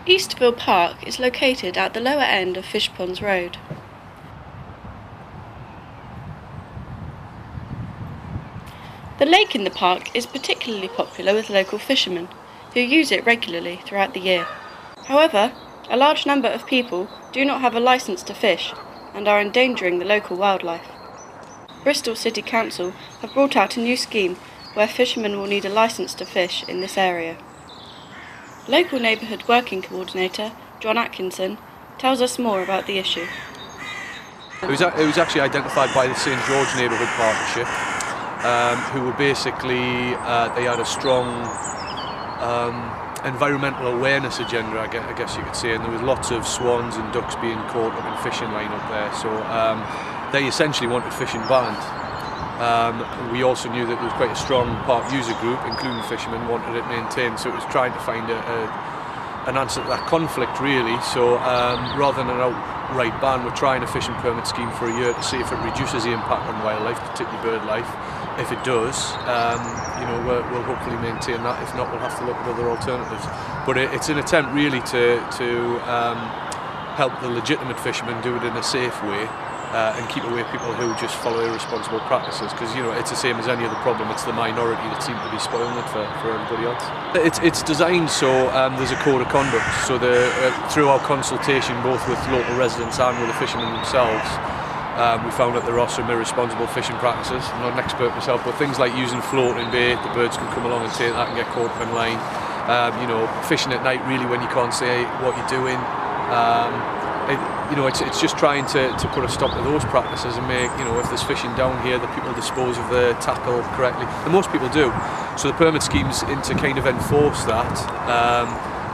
Eastville Park is located at the lower end of Fishponds Road. The lake in the park is particularly popular with local fishermen, who use it regularly throughout the year. However, a large number of people do not have a licence to fish and are endangering the local wildlife. Bristol City Council have brought out a new scheme where fishermen will need a licence to fish in this area. Local Neighbourhood Working Coordinator John Atkinson tells us more about the issue. It was actually identified by the St George Neighbourhood Partnership, who were basically, they had a strong environmental awareness agenda, I guess you could say, and there was lots of swans and ducks being caught up in fishing line up there, so they essentially wanted fishing banned. We also knew that there was quite a strong park user group, including fishermen, wanted it maintained, so it was trying to find an answer to that conflict really. So rather than an outright ban, we're trying a fishing permit scheme for a year to see if it reduces the impact on wildlife, particularly bird life. If it does, we'll hopefully maintain that. If not, we'll have to look at other alternatives. But it's an attempt really to help the legitimate fishermen do it in a safe way. And keep away people who just follow irresponsible practices, because it's the same as any other problem. It's the minority that seem to be spoiling it for everybody else. It's designed so there's a code of conduct, so through our consultation both with local residents and with the fishermen themselves, we found that there are some irresponsible fishing practices. I'm not an expert myself, but things like using floating bait, the birds can come along and take that and get caught up in line. Fishing at night really when you can't say what you're doing. It's just trying to put a stop to those practices and make, if there's fishing down here, that people dispose of the tackle correctly. And most people do. So the permit scheme's in to kind of enforce that.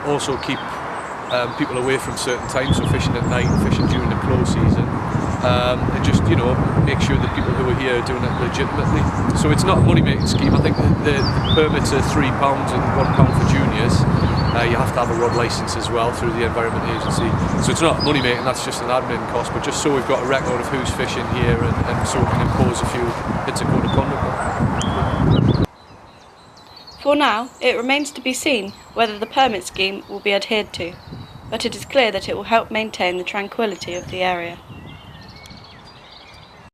Also keep people away from certain times, so fishing at night, fishing during the close season. And just, make sure that people who are here are doing it legitimately. So it's not a money-making scheme. I think the permits are £3 and £1 for juniors. You have to have a rod licence as well through the Environment Agency. So it's not money making, that's just an admin cost, but just so we've got a record of who's fishing here and so we can impose a few bits of code of conduct. For now, it remains to be seen whether the permit scheme will be adhered to, but it is clear that it will help maintain the tranquility of the area.